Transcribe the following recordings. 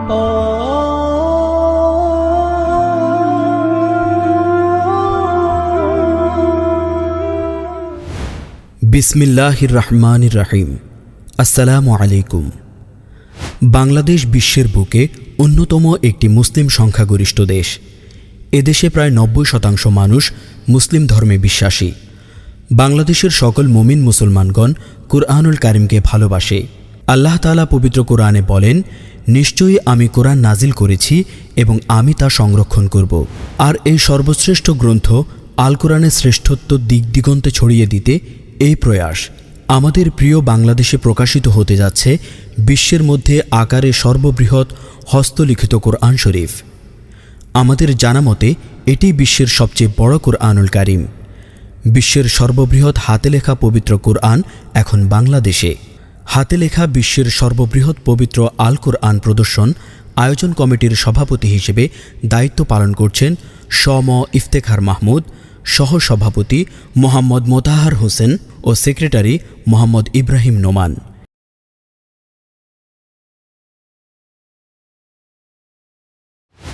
বিসমিল্লাহির রহমানির রহিম। আসসালামু আলাইকুম। বাংলাদেশ বিশ্বের বুকে অন্যতম একটি মুসলিম সংখ্যাগরিষ্ঠ দেশ। এদেশে প্রায় ৯০% মানুষ মুসলিম ধর্মে বিশ্বাসী। বাংলাদেশের সকল মুমিন মুসলমানগণ কুরআনুল কারীমকে ভালোবাসে। আল্লাহ তাআলা পবিত্র কোরআনে বলেন, নিশ্চয়ই আমি কোরআন নাজিল করেছি এবং আমি তা সংরক্ষণ করব। আর এই সর্বশ্রেষ্ঠ গ্রন্থ আল কোরআনের শ্রেষ্ঠত্ব দিক দিগন্তে ছড়িয়ে দিতে এই প্রয়াস। আমাদের প্রিয় বাংলাদেশে প্রকাশিত হতে যাচ্ছে বিশ্বের মধ্যে আকারে সর্ববৃহৎ হস্তলিখিত কোরআন শরীফ। আমাদের জানা মতে এটি বিশ্বের সবচেয়ে বড় কোরআনুল কারীম। বিশ্বের সর্ববৃহৎ হাতে লেখা পবিত্র কোরআন এখন বাংলাদেশে। হাতে লেখা বিশ্বের সর্ববৃহৎ পবিত্র আল কোরআন প্রদর্শন আয়োজন কমিটির সভাপতি হিসেবে দায়িত্ব পালন করছেন শ.ম. ইফতেখার মাহমুদ, সহসভাপতি মোহাম্মদ মোতাহার হোসেন ও সেক্রেটারি মোহাম্মদ ইব্রাহিম নোমান।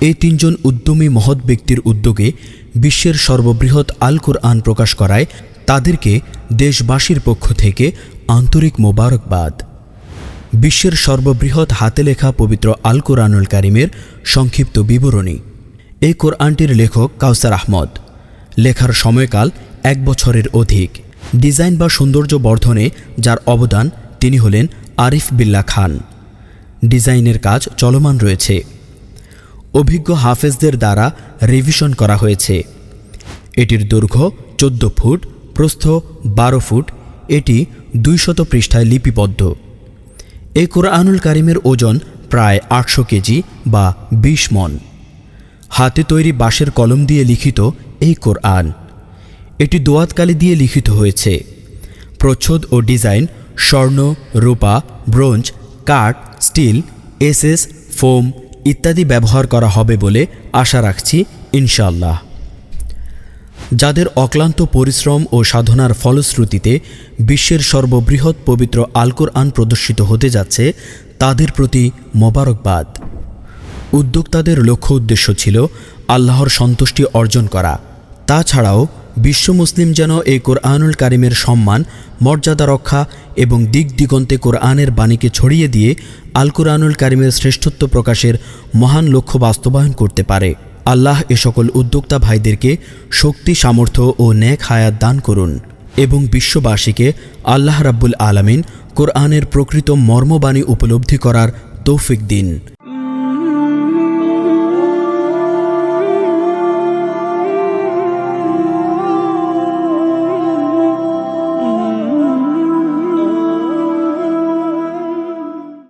এই তিনজন উদ্যমী মহৎ ব্যক্তির উদ্যোগে বিশ্বের সর্ববৃহৎ আল কোরআন প্রকাশ করায় তাদেরকে দেশবাসীর পক্ষ থেকে আন্তরিক মোবারকবাদ। বিশ্বের সর্ববৃহৎ হাতে লেখা পবিত্র আল কোরআনুল কারীমের সংক্ষিপ্ত বিবরণী। এই কোরআনটির লেখক কাউসার আহমদ। লেখার সময়কাল 1 বছরের অধিক। ডিজাইন বা সৌন্দর্য বর্ধনে যার অবদান তিনি হলেন আরিফ বিল্লাহ খান। ডিজাইনের কাজ চলমান রয়েছে। অভিজ্ঞ হাফেজদের দ্বারা রিভিশন করা হয়েছে। এটির দৈর্ঘ্য 14 ফুট, প্রস্থ 12 ফুট। এটি 200 পৃষ্ঠায় লিপিবদ্ধ। এই কোরআনুল কারীমের ওজন প্রায় 800 কেজি বা 20 মণ। হাতে তৈরি বাঁশের কলম দিয়ে লিখিত এই কোরআন। এটি দোয়াত কালি দিয়ে লিখিত হয়েছে। প্রচ্ছদ ও ডিজাইন স্বর্ণ, রূপা, ব্রোঞ্জ, কাঠ, স্টিল, এসএস, ফোম ইত্যাদি ব্যবহার করা হবে বলে আশা রাখছি ইনশাআল্লাহ। যাদের অক্লান্ত পরিশ্রম ও সাধনার ফলশ্রুতিতে বিশ্বের সর্ববৃহৎ পবিত্র আল কোরআন প্রদর্শিত হতে যাচ্ছে তাদের প্রতি মোবারকবাদ। উদ্যোক্তাদের লক্ষ্য উদ্দেশ্য ছিল আল্লাহর সন্তুষ্টি অর্জন করা। তাছাড়াও বিশ্ব মুসলিম যেন এই কোরআনুল কারীমের সম্মান, মর্যাদা রক্ষা এবং দিক দিগন্তে কোরআনের বাণীকে ছড়িয়ে দিয়ে আল কোরআনুল কারীমের শ্রেষ্ঠত্ব প্রকাশের মহান লক্ষ্য বাস্তবায়ন করতে পারে। আল্লাহ এ সকল উদ্যোক্তা ভাইদেরকে শক্তি, সামর্থ্য ও নেক হায়াত দান করুন এবং বিশ্ববাসীকে আল্লাহ রাব্বুল আলামিন কোরআনের প্রকৃত মর্মবাণী উপলব্ধি করার তৌফিক দিন।